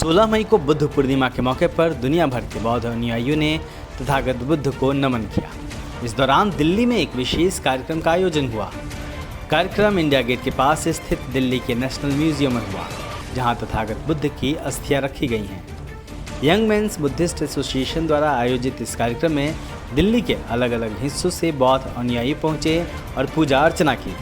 16 मई को बुद्ध पूर्णिमा के मौके पर दुनिया भर के बौद्ध अनुयायियों ने तथागत बुद्ध को नमन किया। इस दौरान दिल्ली में एक विशेष कार्यक्रम का आयोजन हुआ। कार्यक्रम इंडिया गेट के पास स्थित दिल्ली के नेशनल म्यूजियम में हुआ, जहां तथागत बुद्ध की अस्थियां रखी गई हैं। यंग मेंस बुद्धिस्ट एसोसिएशन द्वारा आयोजित इस कार्यक्रम में दिल्ली के अलग अलग हिस्सों से बौद्ध अनुयायी पहुंचे और पूजा अर्चना की।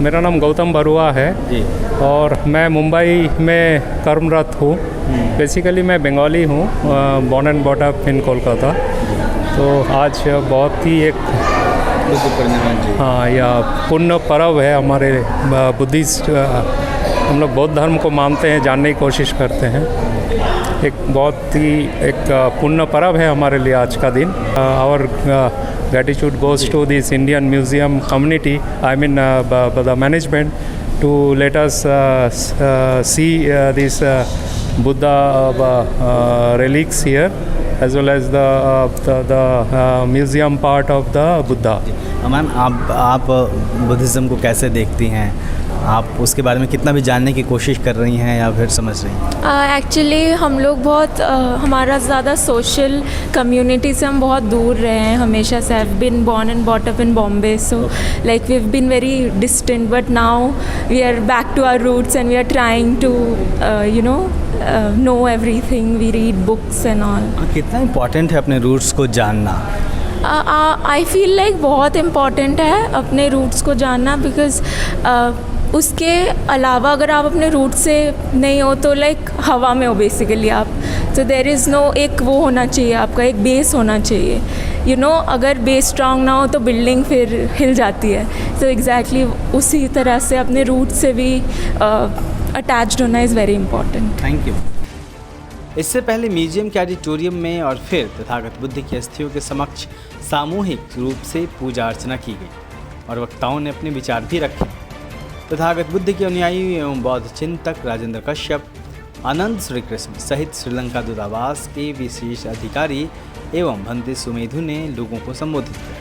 मेरा नाम गौतम बरुआ है जी। और मैं मुंबई में कर्मरत हूँ। बेसिकली मैं बंगाली हूँ, born and brought up in Kolkata. तो आज बहुत ही एक बुद्ध पूर्णिमा जी, हाँ, यह पुण्य पर्व है हमारे बुद्धिस्ट। हम लोग बौद्ध धर्म को मानते हैं, जानने की कोशिश करते हैं। एक बहुत ही एक पुण्य पर्व है हमारे लिए आज का दिन। और gratitude goes to this Indian Museum community, I mean the management, to let us see these Buddha relics here, as well as the museum part of the Buddha. Ma'am आप बुद्धिज़्म को कैसे देखती हैं? आप उसके बारे में कितना भी जानने की कोशिश कर रही हैं या फिर समझ रही हैं? एक्चुअली हम लोग बहुत हमारा ज़्यादा सोशल कम्युनिटी से हम बहुत दूर रहे हैं हमेशा से। Have been born and brought up in Bombay, so like we have been very distant, but now we are back to our roots and we are trying to know everything. We read books and all. कितना important है अपने roots को जानना? I feel like बहुत important है अपने roots को जानना, बिकॉज उसके अलावा अगर आप अपने रूट से नहीं हो तो लाइक हवा में हो बेसिकली आप। तो देयर इज़ नो एक वो होना चाहिए, आपका एक बेस होना चाहिए। यू नो, अगर बेस स्ट्रांग ना हो तो बिल्डिंग फिर हिल जाती है। तो एग्जैक्टली उसी तरह से अपने रूट से भी अटैच्ड होना is very important. Thank you. इससे पहले म्यूजियम के ऑडिटोरियम में और फिर तथागत बुद्ध की अस्थियों के समक्ष सामूहिक रूप से पूजा अर्चना की गई और वक्ताओं ने अपने विचार भी रखे। तथागत बुद्ध के अनुयायी एवं बौद्ध चिंतक राजेंद्र कश्यप, आनंद श्री कृष्ण सहित श्रीलंका दूतावास के विशेष अधिकारी एवं भंते सुमेधु ने लोगों को संबोधित किया।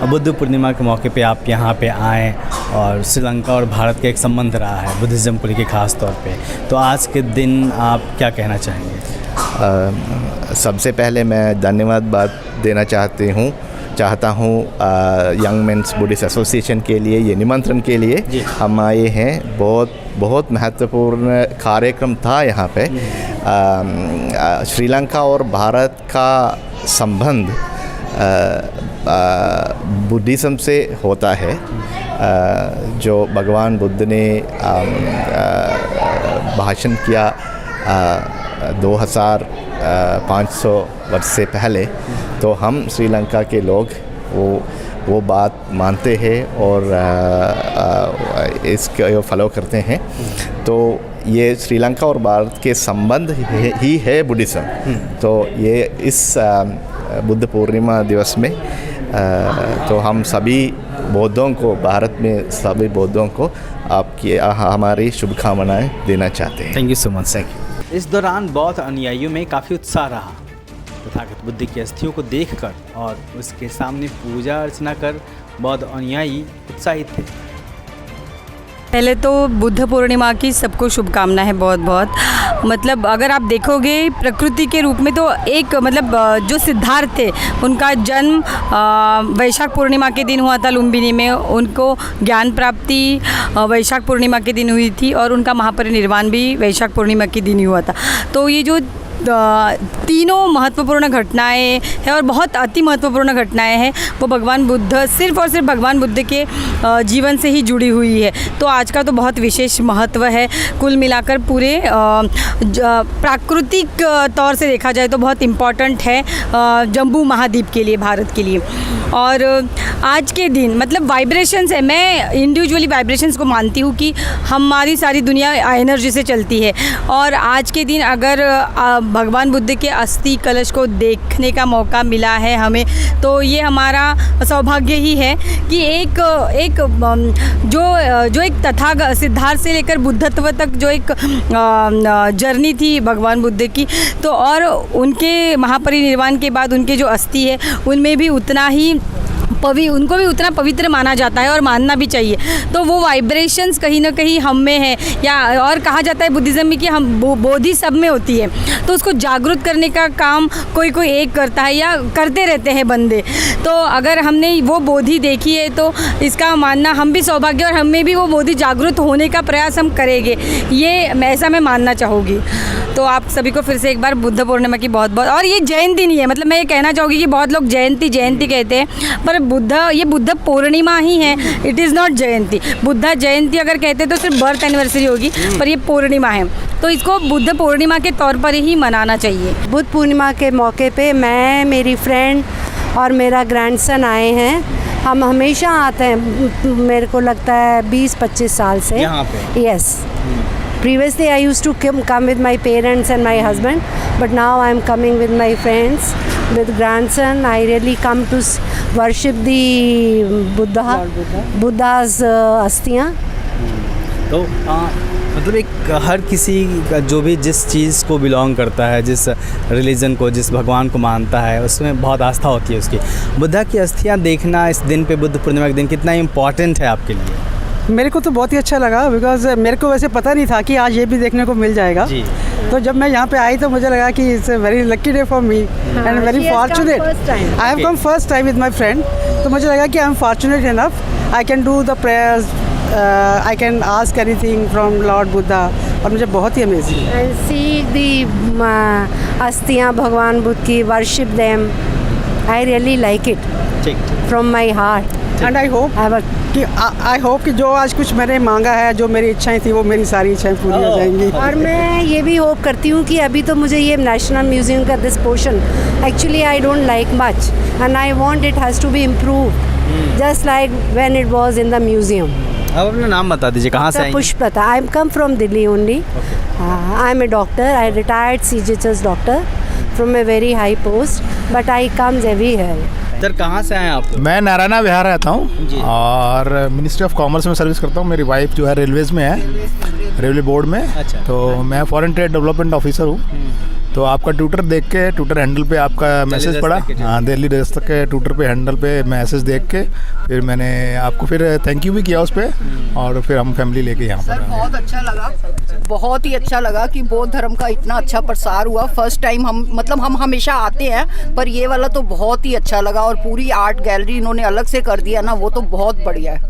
बुद्ध पूर्णिमा के मौके पे आप यहाँ पे आएँ और श्रीलंका और भारत का एक संबंध रहा है बुद्धिज़्म को लेकर खास तौर पे, तो आज के दिन आप क्या कहना चाहेंगे? सबसे पहले मैं धन्यवाद बात देना चाहता हूँ यंग मेंस बुद्धिस्ट एसोसिएशन के लिए, ये निमंत्रण के लिए हम आए हैं। बहुत महत्वपूर्ण कार्यक्रम था यहाँ पे। श्रीलंका और भारत का संबंध बुद्धिज़्म से होता है। जो भगवान बुद्ध ने भाषण किया 2500 वर्ष से पहले, तो हम श्रीलंका के लोग वो बात मानते हैं और इसको फॉलो करते हैं। तो ये श्रीलंका और भारत के संबंध ही है बुद्धिज़्म। तो ये इस बुद्ध पूर्णिमा दिवस में तो हम सभी बौद्धों को, भारत में सभी बौद्धों को हमारी शुभकामनाएं देना चाहते हैं। Thank you so much. इस दौरान बौद्ध अनुयायियों में काफ़ी उत्साह रहा। तथागत बुद्ध की अस्थियों को देखकर और उसके सामने पूजा अर्चना कर बौद्ध अनुयायी उत्साहित थे। पहले तो बुद्ध पूर्णिमा की सबको शुभकामना है बहुत बहुत। मतलब अगर आप देखोगे प्रकृति के रूप में तो एक मतलब जो सिद्धार्थ थे उनका जन्म वैशाख पूर्णिमा के दिन हुआ था लुम्बिनी में। उनको ज्ञान प्राप्ति वैशाख पूर्णिमा के दिन हुई थी और उनका महापरिनिर्वाण भी वैशाख पूर्णिमा के दिन ही हुआ था। तो ये जो तीनों महत्वपूर्ण घटनाएं हैं और बहुत अति महत्वपूर्ण घटनाएं हैं, वो भगवान बुद्ध सिर्फ और सिर्फ भगवान बुद्ध के जीवन से ही जुड़ी हुई है। तो आज का तो बहुत विशेष महत्व है। कुल मिलाकर पूरे प्राकृतिक तौर से देखा जाए तो बहुत इम्पॉर्टेंट है जम्बू महाद्वीप के लिए, भारत के लिए। और आज के दिन मतलब वाइब्रेशंस है, मैं इंडिविजुअली वाइब्रेशंस को मानती हूँ कि हमारी सारी दुनिया एनर्जी से चलती है। और आज के दिन अगर भगवान बुद्ध के अस्थि कलश को देखने का मौका मिला है हमें, तो ये हमारा सौभाग्य ही है कि एक जो एक तथागत सिद्धार्थ से लेकर बुद्धत्व तक जो एक जर्नी थी भगवान बुद्ध की, तो और उनके महापरिनिर्वाण के बाद उनके जो अस्थि है उनमें भी उतना ही उनको भी उतना पवित्र माना जाता है और मानना भी चाहिए। तो वो वाइब्रेशंस कहीं ना कहीं हम में है, या और कहा जाता है बुद्धिज़्म में कि हम बोधि सब में होती है, तो उसको जागरूक करने का काम कोई कोई एक करता है या करते रहते हैं बंदे। तो अगर हमने वो बोधि देखी है तो इसका मानना हम भी सौभाग्य, और हमें भी वो बोधि जागरूक होने का प्रयास हम करेंगे, ये ऐसा मैं मानना चाहूँगी। तो आप सभी को फिर से एक बार बुद्ध पूर्णिमा की बहुत बहुत, और ये जयंती नहीं है, मतलब मैं ये कहना चाहूँगी कि बहुत लोग जयंती जयंती कहते हैं, पर ये बुद्ध पूर्णिमा ही है, इट इज़ नॉट जयंती। बुद्ध जयंती अगर कहते तो सिर्फ बर्थ एनिवर्सरी होगी, पर ये पूर्णिमा है, तो इसको बुद्ध पूर्णिमा के तौर पर ही मनाना चाहिए। बुद्ध पूर्णिमा के मौके पे मैं, मेरी फ्रेंड और मेरा ग्रैंडसन आए हैं। हम हमेशा आते हैं, मेरे को लगता है 20-25 साल से यहाँ पे। Yes, previously I used to come with my parents and my husband, but now I am coming with my friends, with grandson. I really come to worship the Buddha's अस्थियाँ। तो मतलब एक हर किसी का जो भी जिस चीज़ को बिलोंग करता है, जिस रिलीजन को, जिस भगवान को मानता है, उसमें बहुत आस्था होती है उसकी। बुद्धा की अस्थियाँ देखना इस दिन पे, बुद्ध पूर्णिमा के दिन, कितना इम्पॉर्टेंट है आपके लिए? मेरे को तो बहुत ही अच्छा लगा, बिकॉज मेरे को वैसे पता नहीं था कि आज ये भी देखने को मिल जाएगा जी। तो जब मैं यहाँ पे आई तो मुझे लगा कि it's a very lucky day for me and very fortunate. I have come first time with my friend, तो मुझे लगा कि I am fortunate enough, I can do the prayers, I can ask anything from Lord Buddha, और मुझे बहुत ही amazing है। And see the अस्थियाँ भगवान बुद्ध की, worship them. I really like it from my heart. And I hope कि जो आज कुछ मैंने मांगा है, जो मेरी इच्छाएं थी, वो मेरी सारी इच्छाएं पूरी हो जाएंगी। और मैं ये भी होप करती हूँ कि अभी तो मुझे ये नेशनल म्यूजियम का this portion actually I don't like much, and I want it has to be improved just like when it was in the museum. अब अपना नाम बता दीजिए, कहाँ से आई? Pushpalata. I am come from Delhi only. I am a doctor, I retired CGHS doctor from a very high post, but I comes everywhere. Sir कहाँ से आए आप? मैं नारायणा विहार रहता हूँ और मिनिस्ट्री ऑफ कॉमर्स में सर्विस करता हूँ। मेरी वाइफ जो है रेलवेज़ में है, रेलवे बोर्ड में। अच्छा। तो मैं फॉरेन ट्रेड डेवलपमेंट ऑफिसर हूँ। तो आपका ट्विटर देख के, ट्विटर हैंडल पे आपका मैसेज पड़ा, हाँ, दिल्ली दस्तक के ट्विटर पे हैंडल पे मैसेज देख के फिर मैंने आपको फिर थैंक यू भी किया उस पर, और फिर हम फैमिली लेके यहाँ पर। बहुत अच्छा लगा, बहुत ही अच्छा लगा कि बौद्ध धर्म का इतना अच्छा प्रसार हुआ। फर्स्ट टाइम हम हमेशा आते हैं, पर ये वाला तो बहुत ही अच्छा लगा, और पूरी आर्ट गैलरी इन्होंने अलग से कर दिया ना, वो तो बहुत बढ़िया है,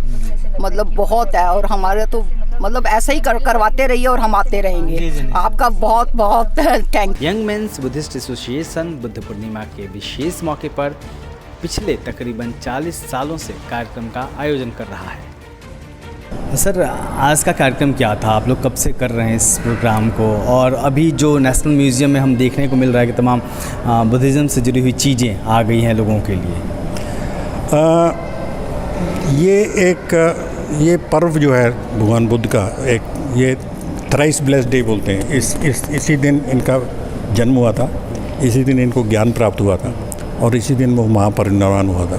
मतलब बहुत है। और हमारे तो मतलब ऐसा ही करवाते रहिए और हम आते रहेंगे। आपका बहुत बहुत thank. Young men's Buddhist association Buddha Purnima के विशेष मौके पर पिछले तकरीबन 40 सालों से कार्यक्रम का आयोजन कर रहा है। सर आज का कार्यक्रम क्या था, आप लोग कब से कर रहे हैं इस प्रोग्राम को, और अभी जो नेशनल म्यूज़ियम में हम देखने को मिल रहा है कि तमाम बुद्धिज़्म से जुड़ी हुई चीज़ें आ गई हैं लोगों के लिए? ये पर्व जो है भगवान बुद्ध का, एक ये थ्राइस ब्लेस्ड डे बोलते हैं। इसी दिन इनका जन्म हुआ था, इसी दिन इनको ज्ञान प्राप्त हुआ था, और इसी दिन वो महापरिनिर्वाण हुआ था।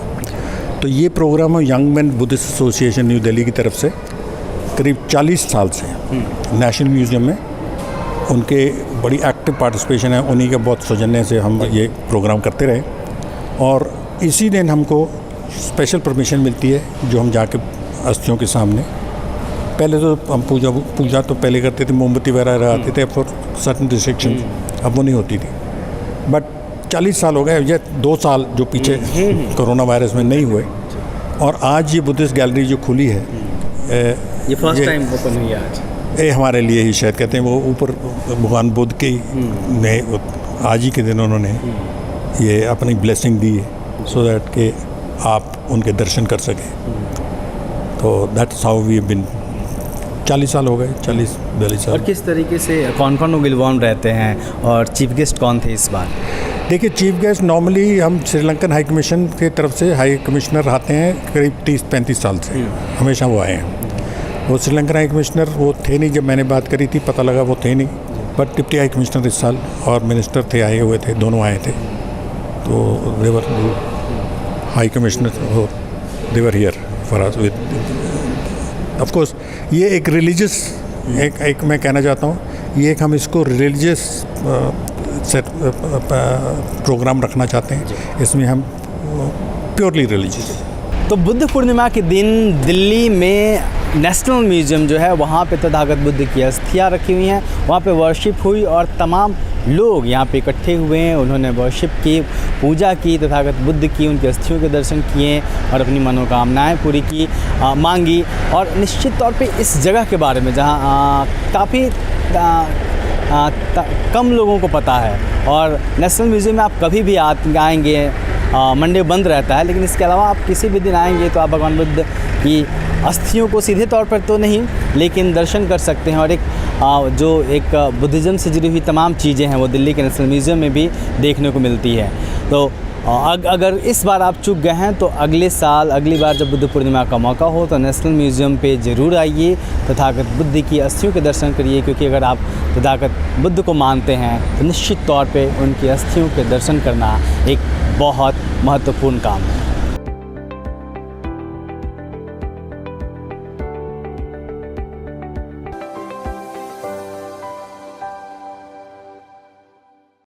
तो ये program Young Man Buddhist Association New Delhi की तरफ से करीब 40 साल से नेशनल म्यूज़ियम में उनके बड़ी एक्टिव पार्टिसिपेशन है, उन्हीं के बहुत सौजन्य से हम ये प्रोग्राम करते रहे। और इसी दिन हमको स्पेशल परमिशन मिलती है जो हम जाके अस्थियों के सामने, पहले तो हम पूजा तो पहले करते थे, मोमबत्ती वगैरह लगाते थे फॉर सर्टन रिस्ट्रिक्शन, अब वो नहीं होती थी। बट 40 साल हो गए, ये 2 साल जो पीछे कोरोना वायरस में नहीं हुए, और आज ये बुद्धिस्ट गैलरी जो खुली है, ये फर्स्ट टाइम ओपन हुई है आज। ये हमारे लिए ही शायद कहते हैं, वो ऊपर भगवान बुद्ध के ने आज ही के दिन उन्होंने ये अपनी ब्लेसिंग दी है, सो दैट कि आप उनके दर्शन कर सकें। तो दैट्स हाउ वी बिन 40 साल हो गए, 40-42 साल। और किस तरीके से कौन कौन लोग इन्वॉल्व रहते हैं, और चीफ गेस्ट कौन थे इस बार? देखिए, चीफ गेस्ट नॉर्मली हम श्रीलंकन हाई कमीशन की तरफ से हाई कमिश्नर आते हैं, करीब 30-35 साल से हमेशा वो आए हैं। वो श्रीलंकन हाई कमिश्नर वो थे नहीं जब मैंने बात करी थी, पता लगा वो थे नहीं, बट डिप्टी हाई कमिश्नर इस साल और मिनिस्टर थे, आए हुए थे, दोनों आए थे। तो they were high commissioner they were here for us with of course. ये एक रिलीजियस एक मैं कहना चाहता हूँ, ये एक हम इसको रिलीजियस प्रोग्राम रखना चाहते हैं। इसमें हम प्योरली रिलीजियस तो बुद्ध पूर्णिमा के दिन दिल्ली में नेशनल म्यूज़ियम जो है वहाँ पे तथागत बुद्ध की अस्थियाँ रखी हुई हैं, वहाँ पे वर्शिप हुई और तमाम लोग यहाँ पे इकट्ठे हुए हैं। उन्होंने वर्शिप की, पूजा की, तथागत बुद्ध की, उनकी अस्थियों के दर्शन किए और अपनी मनोकामनाएं पूरी की, मांगी। और निश्चित तौर पे इस जगह के बारे में जहाँ काफ़ी कम लोगों को पता है और नेशनल म्यूज़ियम में आप कभी भी आएंगे, मंडे बंद रहता है, लेकिन इसके अलावा आप किसी भी दिन आएंगे तो आप भगवान बुद्ध की अस्थियों को सीधे तौर पर तो नहीं लेकिन दर्शन कर सकते हैं। और जो एक बुद्धिज़्म से जुड़ी हुई तमाम चीज़ें हैं वो दिल्ली के नेशनल म्यूज़ियम में भी देखने को मिलती है। तो अगर इस बार आप चूक गए हैं तो अगले साल, अगली बार जब बुद्ध पूर्णिमा का मौका हो तो नेशनल म्यूज़ियम पे ज़रूर आइए, तथागत बुद्ध की अस्थियों के दर्शन करिए, क्योंकि अगर आप तथागत बुद्ध को मानते हैं तो निश्चित तौर पे उनकी अस्थियों के दर्शन करना एक बहुत महत्वपूर्ण काम है।